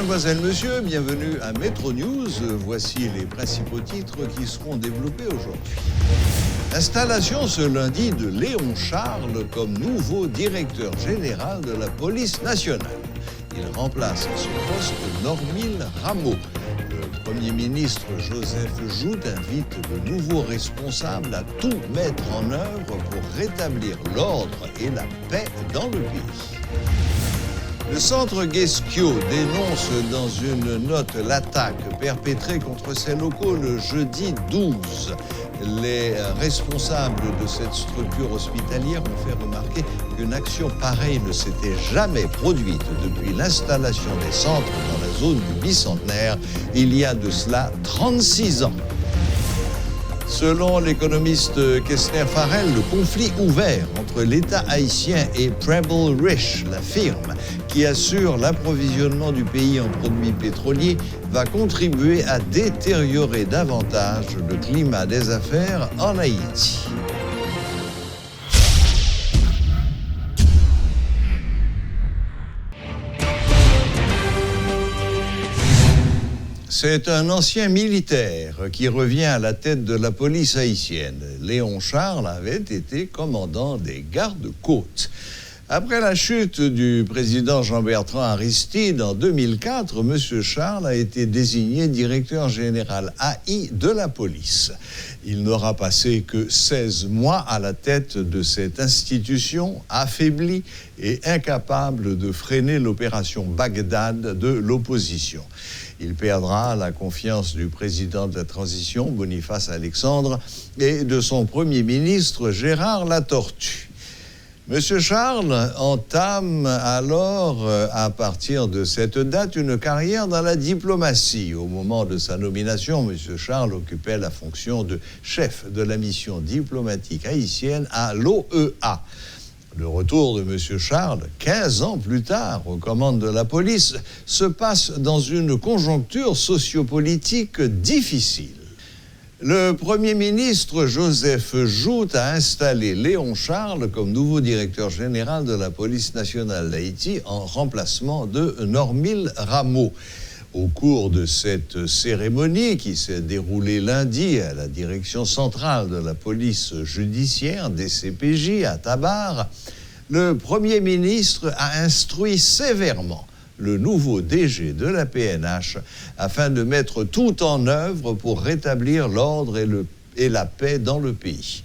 mademoiselles, messieurs, bienvenue à Metro News. Voici les principaux titres qui seront développés aujourd'hui. Installation ce lundi de Léon Charles comme nouveau directeur général de la police nationale. Il remplace à ce poste Normil Rameau. Le Premier ministre Joseph Jout invite de nouveaux responsables à tout mettre en œuvre pour rétablir l'ordre et la paix dans le pays. Le centre Guesquio dénonce dans une note l'attaque perpétrée contre ses locaux le jeudi 12. Les responsables de cette structure hospitalière ont fait remarquer qu'une action pareille ne s'était jamais produite depuis l'installation des centres dans la zone du bicentenaire il y a de cela 36 ans. Selon l'économiste Kessner Farrell, le conflit ouvert entre l'État haïtien et Preble Rich, la firme qui assure l'approvisionnement du pays en produits pétroliers, va contribuer à détériorer davantage le climat des affaires en Haïti. C'est un ancien militaire qui revient à la tête de la police haïtienne. Léon Charles avait été commandant des gardes-côtes. Après la chute du président Jean-Bertrand Aristide en 2004, M. Charles a été désigné directeur général AI de la police. Il n'aura passé que 16 mois à la tête de cette institution, affaiblie et incapable de freiner l'opération Bagdad de l'opposition. Il perdra la confiance du président de la transition, Boniface Alexandre, et de son premier ministre, Gérard Latortue. M. Charles entame alors, à partir de cette date, une carrière dans la diplomatie. Au moment de sa nomination, M. Charles occupait la fonction de chef de la mission diplomatique haïtienne à l'OEA. Le retour de M. Charles, 15 ans plus tard, aux commandes de la police, se passe dans une conjoncture sociopolitique difficile. Le Premier ministre Joseph Jout a installé Léon Charles comme nouveau directeur général de la police nationale d'Haïti en remplacement de Normil Rameau. Au cours de cette cérémonie qui s'est déroulée lundi à la direction centrale de la police judiciaire, DCPJ, à Tabar, le Premier ministre a instruit sévèrement le nouveau DG de la PNH afin de mettre tout en œuvre pour rétablir l'ordre et la paix dans le pays.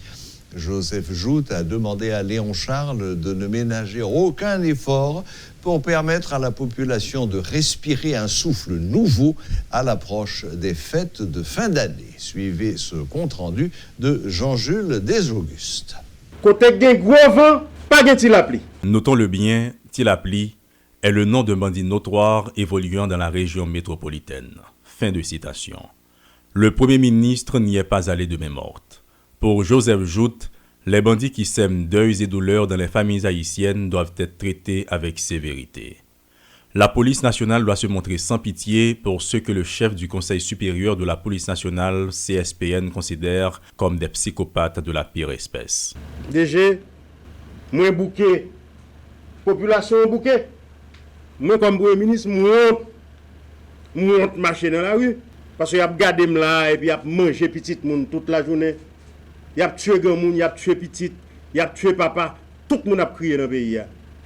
Joseph Jout a demandé à Léon Charles de ne ménager aucun effort pour permettre à la population de respirer un souffle nouveau à l'approche des fêtes de fin d'année. Suivez ce compte-rendu de Jean-Jules Desaugustes. Côté des gros vents, pas de Tilapli. Notons-le bien, Tilapli est le nom d'un bandit notoire évoluant dans la région métropolitaine. Fin de citation. Le Premier ministre n'y est pas allé de main morte. Pour Joseph Jout, les bandits qui sèment deuils et douleurs dans les familles haïtiennes doivent être traités avec sévérité. La police nationale doit se montrer sans pitié pour ceux que le chef du Conseil supérieur de la police nationale, CSPN, considère comme des psychopathes de la pire espèce. DG, moi bouquet, population bouquet. Moi comme Premier ministre, moi marcher dans la rue. Parce qu'il a gardé là et puis il a mangé petit monde toute la journée. Il a tué grand monde, il a tué petit, il a tué papa. Tout le monde a crié dans le pays.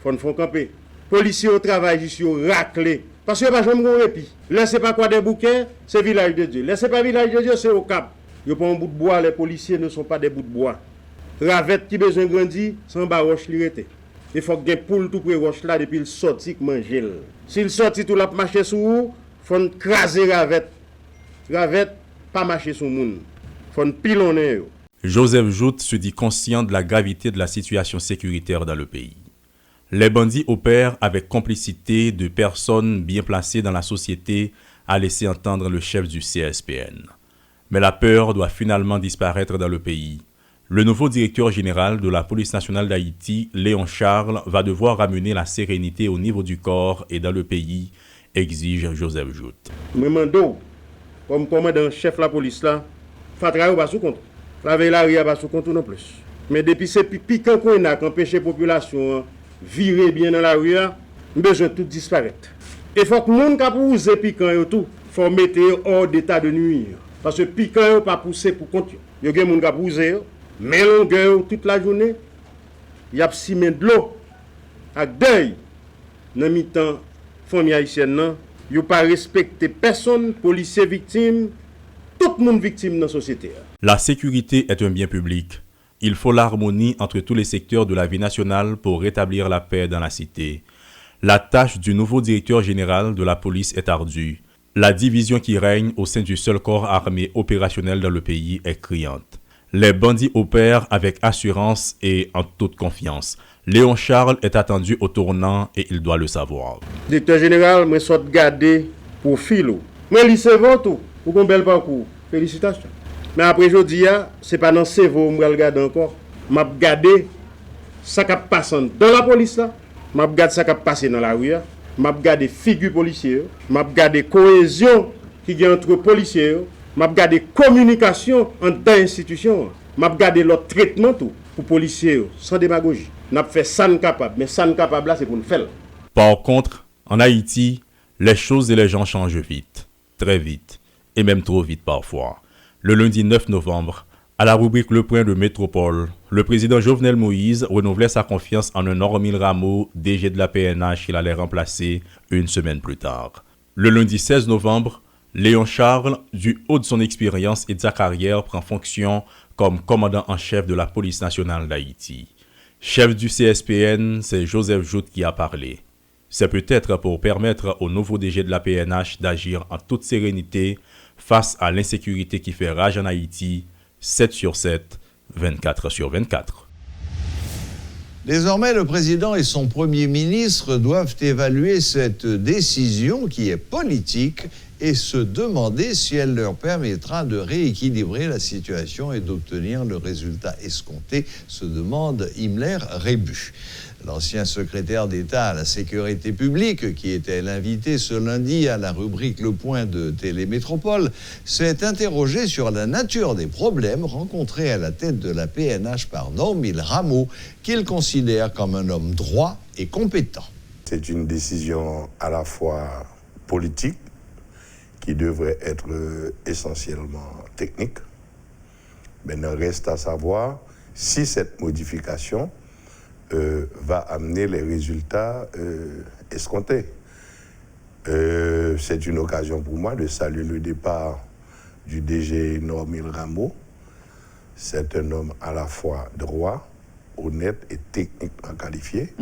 Il faut camper. Policiers au travail, je suis raclé. Parce que pas jamais de répit. Laissez pas quoi des bouquets, c'est village de Dieu. Laissez pas village de Dieu, c'est au cap. Ils prennent un bout de bois, les policiers ne sont pas des bouts de bois. Ravette qui besoin grandir, sans bas roche l'irrité. Il faut que des poules tout près roche là depuis le sorti manger. S'il sorti tout la marcher sur vous, faut craser ravette. Ravette pas marcher sur monde. Faut pilonner. Joseph Jout se dit conscient de la gravité de la situation sécuritaire dans le pays. Les bandits opèrent avec complicité de personnes bien placées dans la société, a laissé entendre le chef du CSPN. Mais la peur doit finalement disparaître dans le pays. Le nouveau directeur général de la police nationale d'Haïti, Léon Charles, va devoir ramener la sérénité au niveau du corps et dans le pays, exige Joseph Jout. Je mando, comme commandant chef de la police là, faut travailler pas sous compte. Travailler la ria pas sous compte non plus. Mais depuis c'est piquant qu'on a empêché la population virer bien dans la rue, besoin de tout disparaître. Et faut que les gens qui poussent piquant et tout, faut mettre hors d'état de nuire. Parce que piquant pas pousser pour continuer. Il y a des gens qui poussent, mais longueur toute la journée, il y a simé de l'eau avec deuil. Dans mi-temps, famille haïtienne, il n'y a pas respecté personne, policier victime, tout le monde victime dans la société. La sécurité est un bien public. Il faut l'harmonie entre tous les secteurs de la vie nationale pour rétablir la paix dans la cité. La tâche du nouveau directeur général de la police est ardue. La division qui règne au sein du seul corps armé opérationnel dans le pays est criante. Les bandits opèrent avec assurance et en toute confiance. Léon Charles est attendu au tournant et il doit le savoir. Directeur général, je suis gardé pour filo. Je lis tout pour un bel parcours. Félicitations. Mais après, je dis, ce n'est pas dans le cerveau que je regarde encore. Je regarde ce qui passe dans la police. Je regarde ce qui passe dans la rue. Je regarde les figures policières. Je regarde la cohésion qui y a entre policiers. Je regarde la communication entre institutions. Je regarde le traitement tout pour les policiers sans démagogie. On a fait ça capable, mais ça capable là, c'est pour nous faire. Par contre, en Haïti, les choses et les gens changent vite, très vite, et même trop vite parfois. Le lundi 9 novembre, à la rubrique Le Point de Métropole, le président Jovenel Moïse renouvelait sa confiance en un Normil Rameau, DG de la PNH qu'il allait remplacer une semaine plus tard. Le lundi 16 novembre, Léon Charles, du haut de son expérience et de sa carrière, prend fonction comme commandant en chef de la police nationale d'Haïti. Chef du CSPN, c'est Joseph Jout qui a parlé. C'est peut-être pour permettre au nouveau DG de la PNH d'agir en toute sérénité face à l'insécurité qui fait rage en Haïti, 7 sur 7, 24 sur 24. Désormais, le président et son premier ministre doivent évaluer cette décision qui est politique et se demander si elle leur permettra de rééquilibrer la situation et d'obtenir le résultat escompté, se demande Himmler Rébu. L'ancien secrétaire d'État à la sécurité publique, qui était l'invité ce lundi à la rubrique Le Point de Télémétropole, s'est interrogé sur la nature des problèmes rencontrés à la tête de la PNH par Normil Rameau, qu'il considère comme un homme droit et compétent. C'est une décision à la fois politique, qui devrait être essentiellement technique. Maintenant, reste à savoir si cette modification va amener les résultats escomptés. C'est une occasion pour moi de saluer le départ du DG Normil Rameau. C'est un homme à la fois droit, honnête et techniquement qualifié.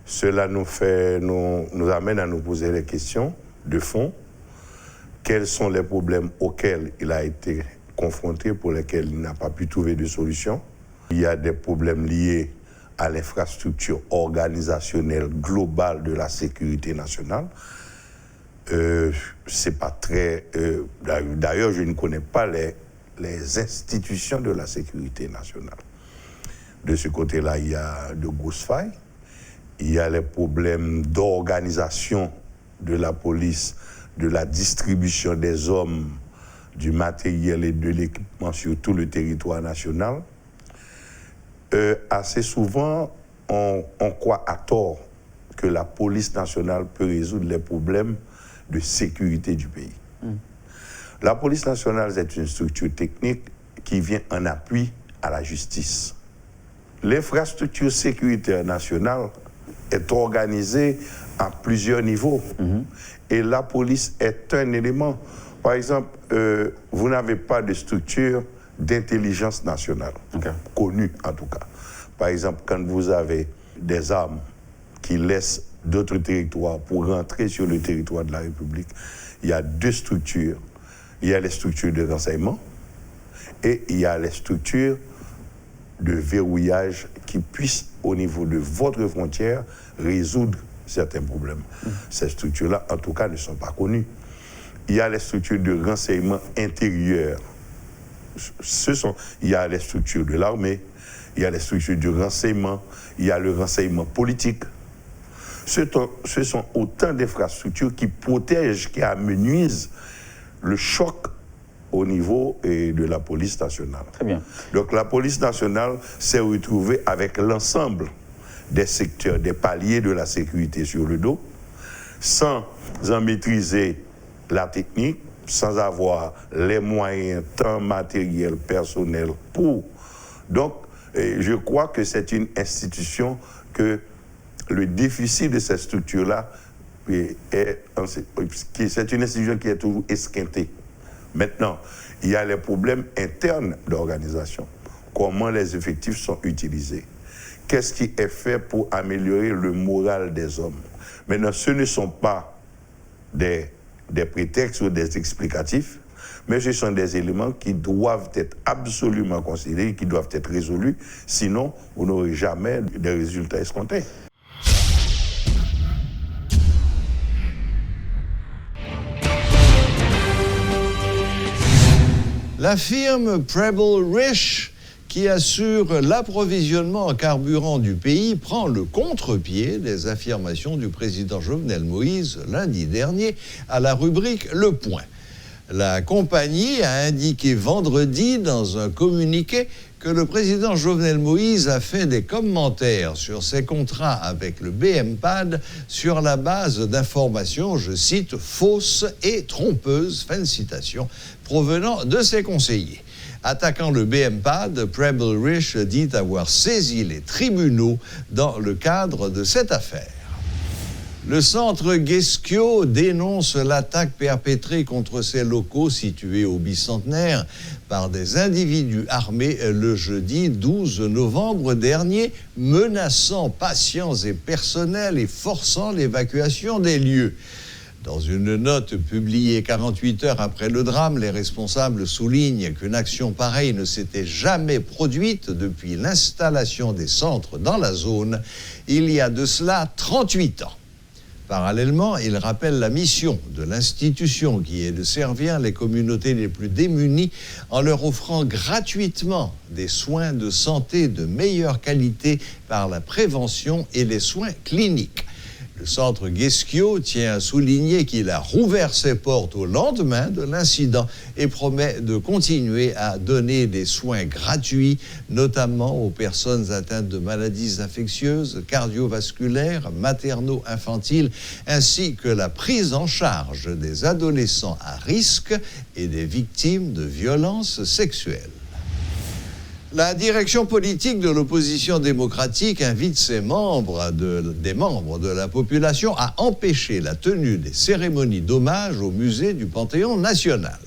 Cela nous amène à nous poser des questions de fond. Quels sont les problèmes auxquels il a été confronté, pour lesquels il n'a pas pu trouver de solution? Il y a des problèmes liés à l'infrastructure organisationnelle globale de la sécurité nationale. C'est pas très... D'ailleurs, je ne connais pas les institutions de la sécurité nationale. De ce côté-là, il y a de grosses failles. Il y a les problèmes d'organisation de la police, de la distribution des hommes, du matériel et de l'équipement sur tout le territoire national. Assez souvent, on croit à tort que la police nationale peut résoudre les problèmes de sécurité du pays. La police nationale est une structure technique qui vient en appui à la justice. L'infrastructure sécuritaire nationale est organisée à plusieurs niveaux. Et la police est un élément. Par exemple, vous n'avez pas de structure d'intelligence nationale, connue en tout cas. Par exemple, quand vous avez des armes qui laissent d'autres territoires pour rentrer sur le territoire de la République, il y a deux structures. Il y a les structures de renseignement et il y a les structures de verrouillage qui puissent, au niveau de votre frontière, résoudre certains problèmes. Ces structures-là, en tout cas, ne sont pas connues. Il y a les structures de renseignement intérieur. Il y a les structures de l'armée, il y a les structures de renseignement, il y a le renseignement politique. Ce sont autant d'infrastructures qui protègent, qui amenuisent le choc au niveau de la police nationale. Très bien. Donc la police nationale s'est retrouvée avec l'ensemble des secteurs, des paliers de la sécurité sur le dos. sans en maîtriser la technique, sans avoir les moyens, temps matériel, personnel pour. Donc, je crois que c'est une institution que le déficit de cette structure-là c'est une institution qui est toujours esquintée. Maintenant, il y a les problèmes internes d'organisation. Comment les effectifs sont utilisés? Qu'est-ce qui est fait pour améliorer le moral des hommes? Maintenant, ce ne sont pas des prétextes ou des explicatifs, mais ce sont des éléments qui doivent être absolument considérés, qui doivent être résolus, sinon vous n'aurez jamais de résultats escomptés. La firme Preble Rich, qui assure l'approvisionnement en carburant du pays, prend le contre-pied des affirmations du président Jovenel Moïse lundi dernier à la rubrique Le Point. La compagnie a indiqué vendredi dans un communiqué que le président Jovenel Moïse a fait des commentaires sur ses contrats avec le BMPAD sur la base d'informations, je cite, fausses et trompeuses, fin de citation, provenant de ses conseillers. Attaquant le BMPAD, Preble Rich dit avoir saisi les tribunaux dans le cadre de cette affaire. Le centre Guesquio dénonce l'attaque perpétrée contre ses locaux situés au Bicentenaire par des individus armés le jeudi 12 novembre dernier, menaçant patients et personnels et forçant l'évacuation des lieux. Dans une note publiée 48 heures après le drame, les responsables soulignent qu'une action pareille ne s'était jamais produite depuis l'installation des centres dans la zone, il y a de cela 38 ans. Parallèlement, il rappelle la mission de l'institution qui est de servir les communautés les plus démunies en leur offrant gratuitement des soins de santé de meilleure qualité par la prévention et les soins cliniques. Le centre Guesquio tient à souligner qu'il a rouvert ses portes au lendemain de l'incident et promet de continuer à donner des soins gratuits, notamment aux personnes atteintes de maladies infectieuses, cardiovasculaires, materno-infantiles, ainsi que la prise en charge des adolescents à risque et des victimes de violences sexuelles. La direction politique de l'opposition démocratique invite des membres de la population à empêcher la tenue des cérémonies d'hommage au musée du Panthéon national.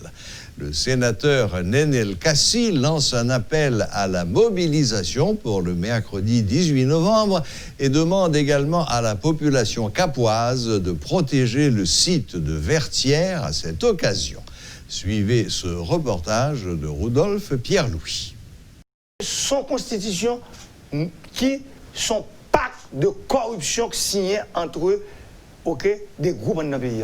Le sénateur Nenel Kassi lance un appel à la mobilisation pour le mercredi 18 novembre et demande également à la population capoise de protéger le site de Vertières à cette occasion. Suivez ce reportage de Rudolph Pierre-Louis. Son constitution qui sont pacte de corruption signé entre eux, des groupes dans le pays.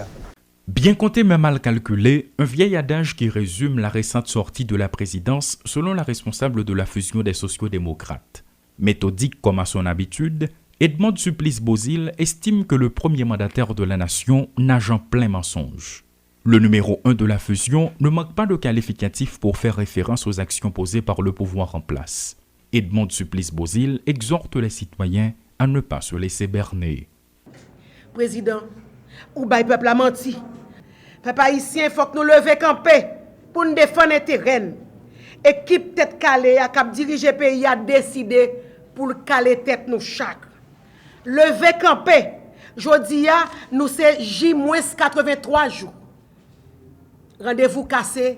Bien compté mais mal calculé, un vieil adage qui résume la récente sortie de la présidence selon la responsable de la fusion des sociodémocrates. Méthodique comme à son habitude, Edmond Supplice-Bozil estime que le premier mandataire de la nation nage en plein mensonge. Le numéro 1 de la fusion ne manque pas de qualificatif pour faire référence aux actions posées par le pouvoir en place. Edmond Supplice-Bozil exhorte les citoyens à ne pas se laisser berner. Président, ou bail peuple a menti. Peuple haïtien, il faut que nous levions camper pour nous défendre l'intérêt. Équipe tête calée à cap diriger le pays a décidé pour caler tête nous chaque. Lever camper. Jodi a nous c'est J-83 jours. Rendez-vous cassé,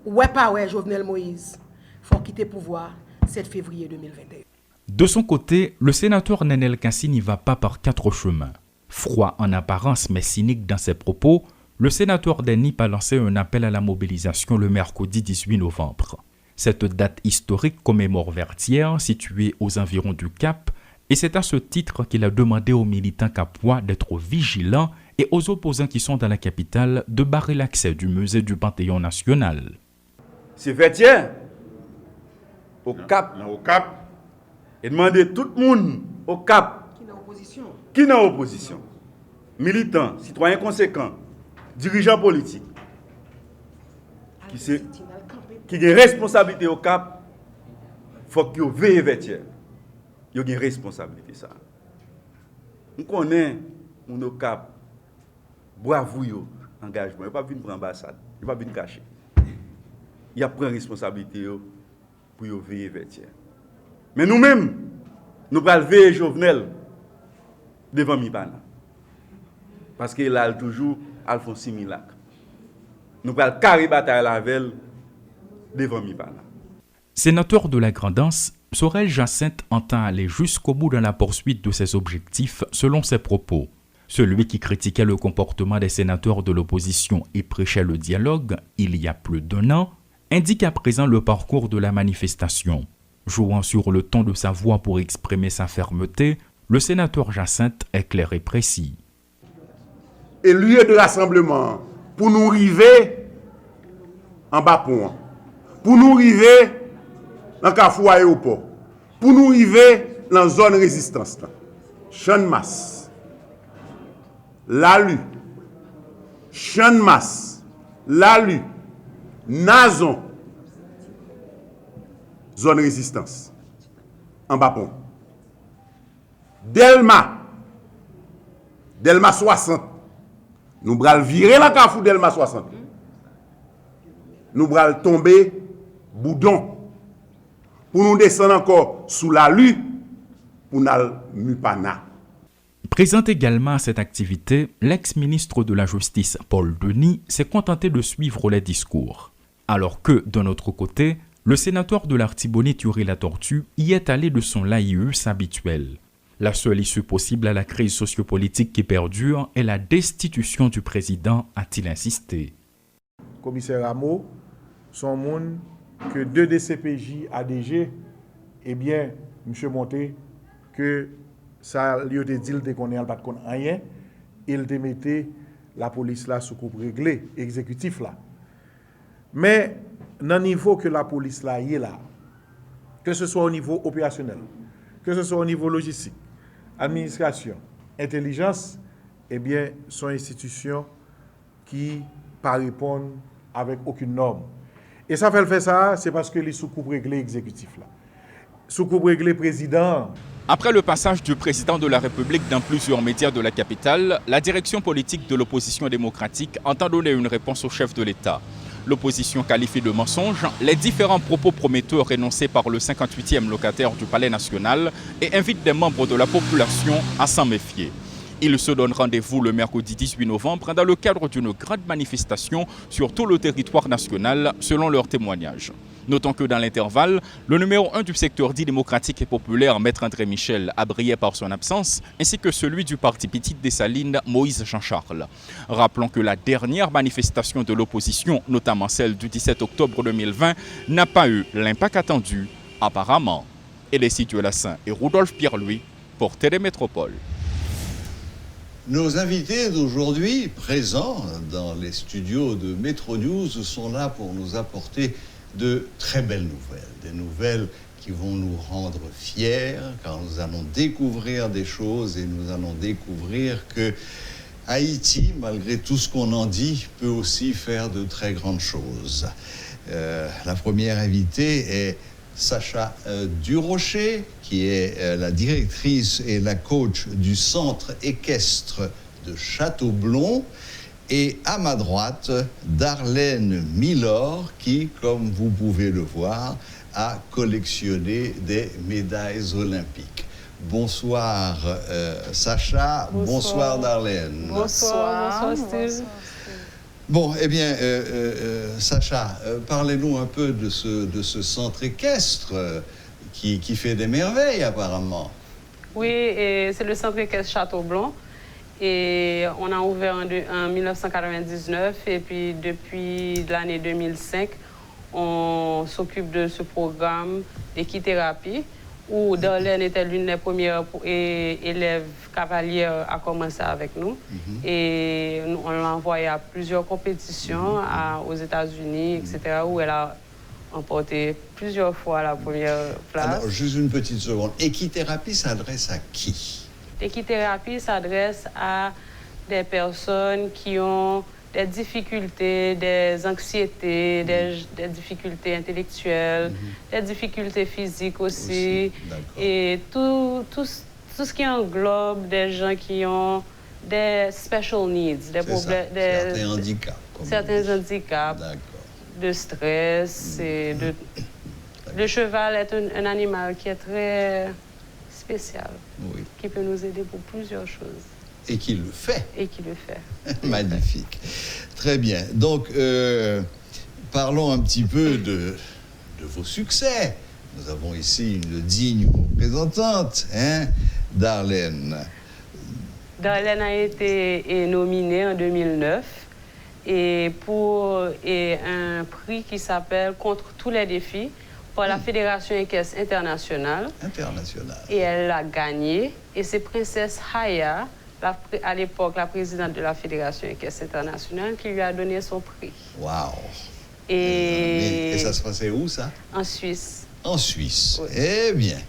ouais pas ouais Jovenel Moïse. Faut quitter pouvoir 7 février 2021. De son côté, le sénateur Nenel Kassi n'y va pas par 4 chemins. Froid en apparence mais cynique dans ses propos, le sénateur Denip a lancé un appel à la mobilisation le mercredi 18 novembre. Cette date historique commémore Vertières, située aux environs du Cap, et c'est à ce titre qu'il a demandé aux militants capois d'être vigilants et aux opposants qui sont dans la capitale de barrer l'accès du musée du Panthéon national. C'est Vertières, au Cap, et demander tout le monde au Cap qui est en opposition, militants, citoyens conséquents, dirigeants politiques, qui ont une responsabilité au Cap, il faut qu'ils veillent Vertières. Ils ont une responsabilité. Ça. On connaît au Cap. bravo yo, engagement, il pas venir pour ambassade, il pas venir cacher. Il a pris responsabilité yo pour yo veiller Vertier. Mais nous-mêmes, nous allons veiller Jovenel devant Mipana. Parce qu'il a toujours Alphonse Milac. Nous allons carrer bataille la veille devant Mipana. Sénateur de la Grand'Anse, Sorel Jacinthe entend aller jusqu'au bout dans la poursuite de ses objectifs selon ses propos. Celui qui critiquait le comportement des sénateurs de l'opposition et prêchait le dialogue il y a plus d'1 an, indique à présent le parcours de la manifestation. Jouant sur le ton de sa voix pour exprimer sa fermeté, le sénateur Jacinthe est clair et précis. Et lieu de rassemblement, pour nous arriver en bas pont, pour nous arriver dans Carrefour aéroport, pour nous arriver dans la zone résistance, Champ-de-Mars, Lalu, Champ-de-Mars, Lalu, Nazon, zone résistance, en bas pont. Delma 60. Nous allons virer la Carrefour Delma 60. Nous allons tomber Boudon. Pour nous descendre encore sous la Lue, pour nous Mupana. Présent également à cette activité, l'ex-ministre de la Justice, Paul Denis, s'est contenté de suivre les discours. Alors que, d'un autre côté, le sénateur de l'Artibonite Uri-la-Tortue y est allé de son laïus habituel. La seule issue possible à la crise sociopolitique qui perdure est la destitution du président, a-t-il insisté. Commissaire Rameau, son monde que 2 DCPJ ADG, eh bien, M. Monté, que ça lui a dit qu'on n'est pas de rien, il démettait la police là sous coupe réglée, exécutif là. Mais, dans le niveau que la police là y est là, que ce soit au niveau opérationnel, que ce soit au niveau logistique, administration, intelligence, eh bien, sont institutions qui ne répondent avec aucune norme. Et ça fait ça, c'est parce que les sous-coupes réglés exécutifs là. Sous-coupe réglé président. Après le passage du président de la République dans plusieurs médias de la capitale, la direction politique de l'opposition démocratique entend donner une réponse au chef de l'État. L'opposition qualifie de mensonge les différents propos prometteurs énoncés par le 58e locataire du Palais national et invite des membres de la population à s'en méfier. Il se donne rendez-vous le mercredi 18 novembre dans le cadre d'une grande manifestation sur tout le territoire national, selon leurs témoignages. Notons que dans l'intervalle, le numéro 1 du secteur dit démocratique et populaire, Maître André Michel, a brillé par son absence, ainsi que celui du parti Petite Dessalines, Moïse Jean-Charles. Rappelons que la dernière manifestation de l'opposition, notamment celle du 17 octobre 2020, n'a pas eu l'impact attendu, apparemment. Elissi Lassin et Rudolph Pierre-Louis pour Télémétropole. Nos invités d'aujourd'hui, présents dans les studios de Metro News, sont là pour nous apporter de très belles nouvelles. Des nouvelles qui vont nous rendre fiers, car nous allons découvrir des choses et nous allons découvrir que Haïti, malgré tout ce qu'on en dit, peut aussi faire de très grandes choses. La première invitée est Sacha Durocher, qui est la directrice et la coach du centre équestre de Châteaublon. Et à ma droite, Darlène Milor, qui, comme vous pouvez le voir, a collectionné des médailles olympiques. Bonsoir Sacha, bonsoir Darlène. Bonsoir Steve. Bon, eh bien, Sacha, parlez-nous un peu de ce centre équestre qui fait des merveilles apparemment. Oui, et c'est le centre équestre Châteaublon. Et on a ouvert en 1999 et puis depuis l'année 2005, on s'occupe de ce programme d'équithérapie où Darlène était l'une des premières élèves cavalières à commencer avec nous. Et on l'a envoyé à plusieurs compétitions aux États-Unis, etc., où elle a remporté plusieurs fois la première place. Alors, juste une petite seconde. Équithérapie s'adresse à qui? L'équithérapie s'adresse à des personnes qui ont des difficultés, des anxiétés, des difficultés intellectuelles, des difficultés physiques aussi. Et tout ce qui englobe des gens qui ont des special needs, des problèmes, certains handicaps. Certains handicaps, de stress. Et de... Le cheval est un animal qui est très spécial, qui peut nous aider pour plusieurs choses. Et qui le fait. Et qui le fait. Magnifique. Très bien. Donc, parlons un petit peu de vos succès. Nous avons ici une digne représentante, Darlene. Darlene a été nominée en 2009 pour un prix qui s'appelle Contre tous les défis par la Fédération équestre internationale. Et elle l'a gagné. Et c'est Princesse Haya, à l'époque la présidente de la Fédération équestre internationale, qui lui a donné son prix. Waouh! Et ça se passait où, ça? En Suisse. En Suisse. Oui. Eh bien.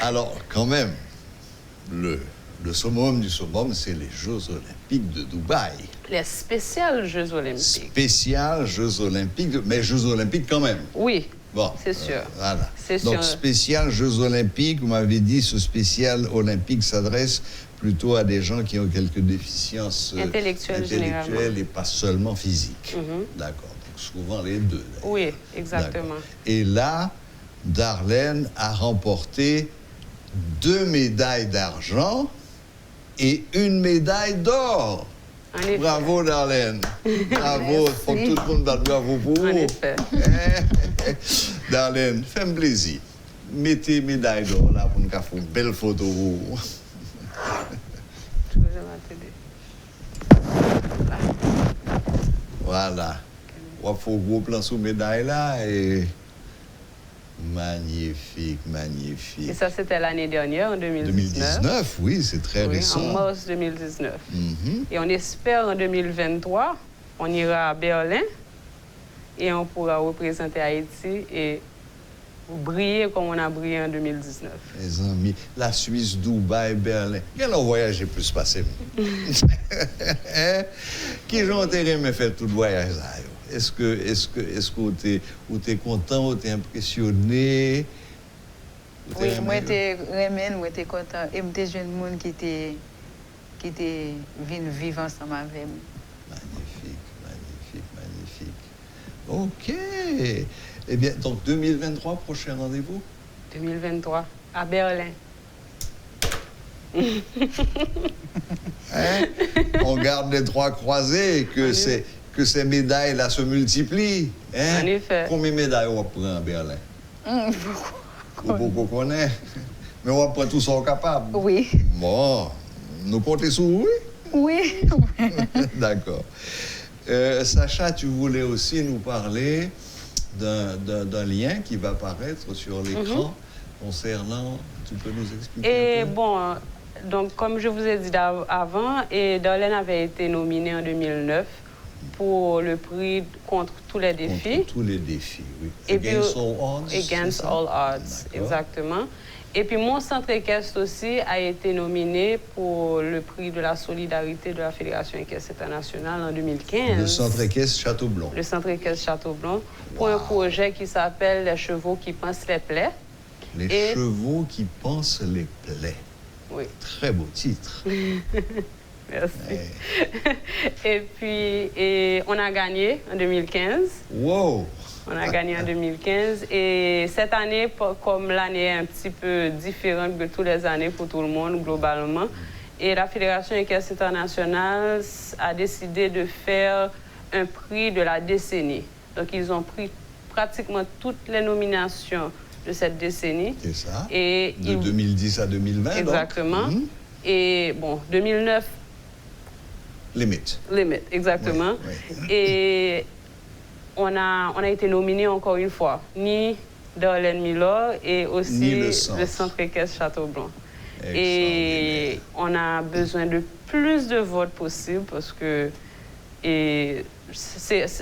Alors, quand même, le summum du summum, c'est les Jeux Olympiques de Dubaï. Les spéciales Jeux Olympiques. Spéciales Jeux Olympiques, mais Jeux Olympiques quand même. Oui. Bon, c'est sûr. Voilà. C'est donc, sûr. spécial Jeux Olympiques, vous m'avez dit, ce spécial olympique s'adresse plutôt à des gens qui ont quelques déficiences intellectuelles et pas seulement physiques. D'accord. Donc, souvent les deux. Oui, exactement. Et là, Darlene a remporté 2 médailles d'argent et 1 médaille d'or. Bravo, Darlene. Bravo. Il faut que tout le monde batte bravo pour vous. En effet. Darlene, fais-moi plaisir. Mettez médaille d'or là pour nous faire une belle photo. Voilà. On faut gros plan sous médaille là et magnifique, magnifique. Et ça, c'était l'année dernière, en 2019. 2019, oui, c'est très récent. En mars 2019. Et on espère en 2023, on ira à Berlin et on pourra représenter Haïti et briller comme on a brillé en 2019. Les amis, la Suisse, Dubaï, Berlin. Quel voyage est plus passé? Qui j'ai intérêt à faire tout le voyage là? Est-ce que t'es content ou t'es impressionné? Oui, moi j'étais content. Et j'étais jeune monde qui était venu vivre ensemble avec moi. Magnifique. OK. Eh bien, donc 2023, prochain rendez-vous? 2023, à Berlin. On garde les 3 croisés et que ces médailles-là se multiplient. En effet. Combien de médailles on prend à Berlin? Beaucoup connaît. Mais on prend tout ça capable. Oui. Bon, nous comptons sur oui? Oui. D'accord. Sacha, tu voulais aussi nous parler d'un lien qui va apparaître sur l'écran concernant... Tu peux nous expliquer un peu? Bon, donc comme je vous ai dit avant, Darlene avait été nominée en 2009 pour le prix Contre tous les défis. Contre tous les défis, oui. Against all odds. Against all odds, exactement. Et puis mon centre équestre aussi a été nominé pour le prix de la solidarité de la Fédération équestre internationale en 2015. Le centre équestre Châteaublon. Le centre équestre Châteaublon, pour un projet qui s'appelle Les chevaux qui pansent les plaies. Les chevaux qui pansent les plaies. Oui. Très beau titre. Merci. Et puis, on a gagné en 2015. Wow! On a gagné en 2015. Et cette année, comme l'année est un petit peu différente que toutes les années pour tout le monde, globalement, et la Fédération équestre internationale a décidé de faire un prix de la décennie. Donc, ils ont pris pratiquement toutes les nominations de cette décennie. C'est ça. Et de 2010 à 2020. Exactement. Donc. Et bon, 2009. Limite, exactement. Oui. Et on a été nominé encore une fois, ni Darlene Milor et aussi le centre équestre Châteaublon. Et on a besoin de plus de votes possible parce que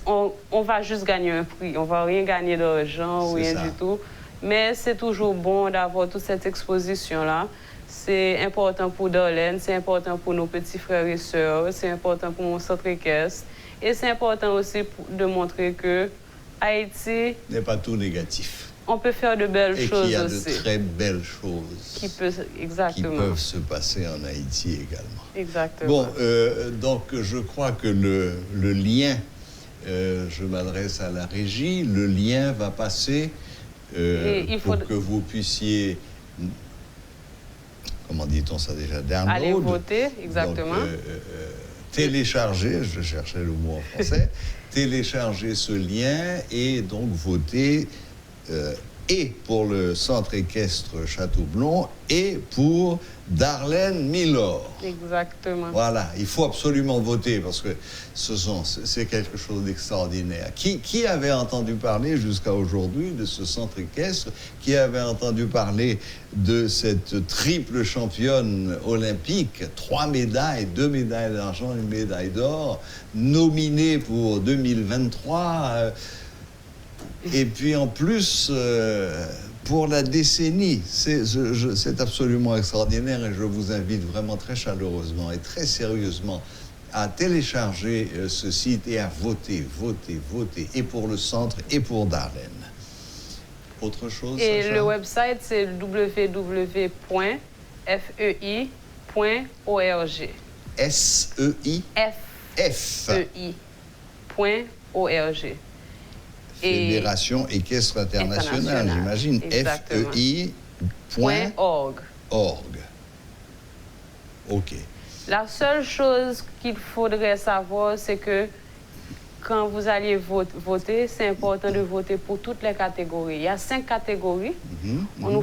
on va juste gagner un prix. On va rien gagner d'argent ou rien du tout. Mais c'est toujours bon d'avoir toute cette exposition-là. C'est important pour Darlene, c'est important pour nos petits frères et sœurs, c'est important pour mon centre équestre. Et c'est important aussi de montrer que Haïti... n'est pas tout négatif. On peut faire de belles choses aussi. Et qu'il y a de très belles choses qui peuvent se passer en Haïti également. Exactement. Bon, donc je crois que le lien, je m'adresse à la régie, le lien va passer pour que vous puissiez, comment dit-on ça déjà, download. Aller voter, exactement. Donc, télécharger, je cherchais le mot en français, télécharger ce lien et donc voter et pour le centre équestre Château-Blond et pour Darlene Milor. Exactement. Voilà, il faut absolument voter parce que c'est quelque chose d'extraordinaire. Qui avait entendu parler jusqu'à aujourd'hui de ce centre équestre? Qui avait entendu parler de cette triple championne olympique, 3 médailles, 2 médailles d'argent, 1 médaille d'or, nominée pour 2023 et puis en plus, pour la décennie, c'est absolument extraordinaire et je vous invite vraiment très chaleureusement et très sérieusement à télécharger ce site et à voter, et pour le centre et pour Darlene. Autre chose, et Sacha? Le website, c'est www.fei.org. SEI? FEI.org. Fédération équestre internationale, j'imagine. FEI.org. OK. La seule chose qu'il faudrait savoir, c'est que quand vous allez voter, c'est important de voter pour toutes les catégories. Il y a 5 catégories. Nous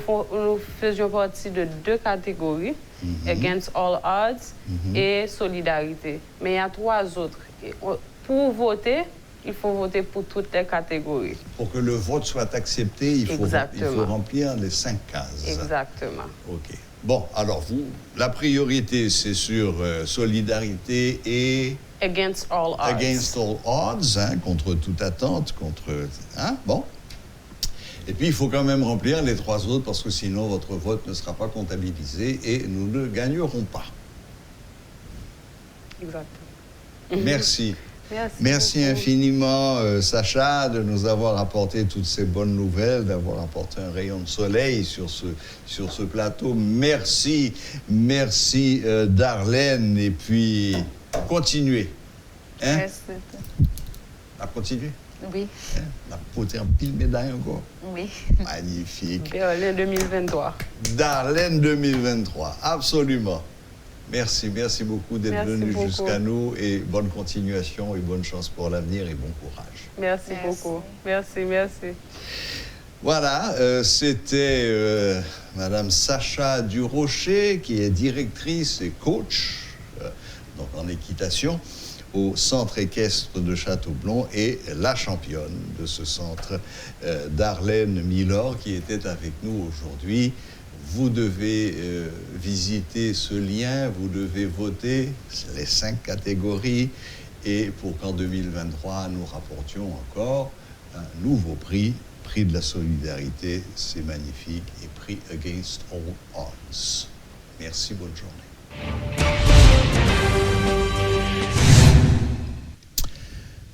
faisions partie de 2 catégories, Against All Odds et Solidarité. Mais il y a 3 autres. Pour voter, il faut voter pour toutes les catégories. Pour que le vote soit accepté, il faut remplir les 5 cases. Exactement. OK. Bon, alors la priorité, c'est sur Solidarité et... Against All Odds. Against All Odds, hein, contre toute attente, bon. Et puis, il faut quand même remplir les 3 autres, parce que sinon, votre vote ne sera pas comptabilisé et nous ne gagnerons pas. Exactement. Merci. Merci infiniment, Sacha, de nous avoir apporté toutes ces bonnes nouvelles, d'avoir apporté un rayon de soleil sur ce plateau. Merci, Darlene, et puis continuez. Hein? À continuer? Oui. Hein? La poter en pile médaille encore? Oui. Magnifique. Darlene 2023. Darlene 2023, absolument. Merci beaucoup d'être venu jusqu'à nous et bonne continuation et bonne chance pour l'avenir et bon courage. Merci beaucoup. Merci. Voilà, c'était Madame Sacha Durocher qui est directrice et coach donc en équitation au centre équestre de Château-Blond et la championne de ce centre, Darlene Milor, qui était avec nous aujourd'hui. Vous devez visiter ce lien, vous devez voter les 5 catégories et pour qu'en 2023, nous rapportions encore un nouveau prix de la solidarité, c'est magnifique, et prix Against All Odds. Merci, bonne journée.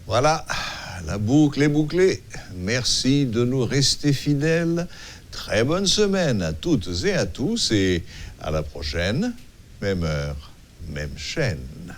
Voilà, la boucle est bouclée. Merci de nous rester fidèles. Très bonne semaine à toutes et à tous et à la prochaine, même heure, même chaîne.